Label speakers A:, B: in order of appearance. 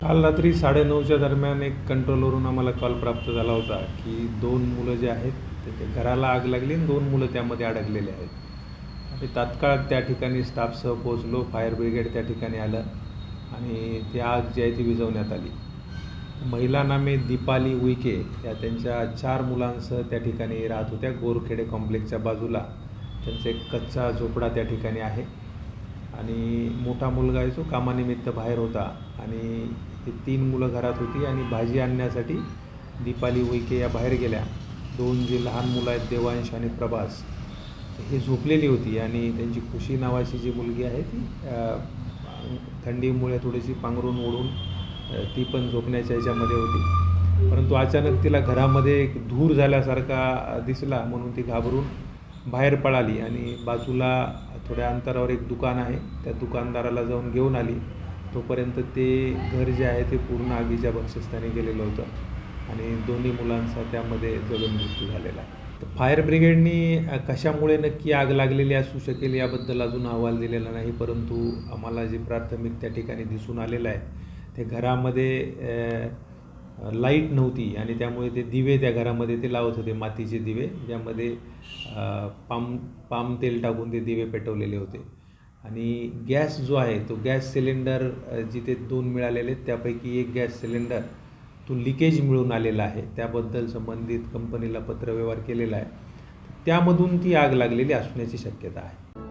A: काल रात्री 9:30च्या दरम्यान एक कंट्रोलवरून आम्हाला कॉल प्राप्त झाला होता की 2 मुलं जे आहेत ते घराला आग लागली आणि 2 मुलं त्यामध्ये अडकलेले आहेत. आणि तात्काळ त्या ठिकाणी स्टाफसह पोहोचलो. फायर ब्रिगेड त्या ठिकाणी आलं आणि ती आग जी आहे ती विझवण्यात आली. महिला नामे दीपाली उईके या त्यांच्या 4 मुलांसह त्या ठिकाणी राहत होत्या. गोरखेडे कॉम्प्लेक्सच्या बाजूला त्यांचा एक कच्चा झोपडा त्या ठिकाणी आहे आणि मोठा मुलगा आहे जो कामानिमित्त बाहेर होता आणि ही 3 मुलं घरात होती आणि भाजी आणण्यासाठी दीपाली उईके या बाहेर गेल्या. 2 जी लहान मुलं आहेत देवांश आणि प्रभास ही झोपलेली होती आणि त्यांची खुशी नावाची जी मुलगी आहे ती थंडीमुळे थोडीशी पांघरून ओढून ती पण झोपण्याच्या ह्याच्यामध्ये होती. परंतु अचानक तिला घरामध्ये एक धूर झाल्यासारखा दिसला म्हणून ती घाबरून बाहेर पळाली आणि बाजूला थोड्या अंतरावर एक दुकान आहे त्या दुकानदाराला जाऊन घेऊन आली. तोपर्यंत ते घर जे आहे ते पूर्ण आगीच्या भक्षस्थानी गेलेलं होतं आणि दोन्ही मुलांचा त्यामध्ये जळून मृत्यू झालेला आहे. तर फायर ब्रिगेडनी कशामुळे नक्की आग लागलेली असू शकेल याबद्दल अजून अहवाल दिलेला नाही, परंतु आम्हाला जे प्राथमिक त्या ठिकाणी दिसून आलेलं आहे ते घरामध्ये लाईट नव्हती आणि त्यामुळे ते दिवे त्या घरामध्ये ते लावत होते, मातीचे दिवे ज्यामध्ये पाम तेल टाकून ते दिवे पेटवलेले होते. आणि गॅस जो आहे तो गॅस सिलेंडर जिथे 2 मिळालेले त्यापैकी एक गॅस सिलेंडर तो लिकेज मिळून आलेला आहे. त्याबद्दल संबंधित कंपनीला पत्रव्यवहार केलेला आहे. त्यामधून ती आग लागलेली असण्याची शक्यता आहे.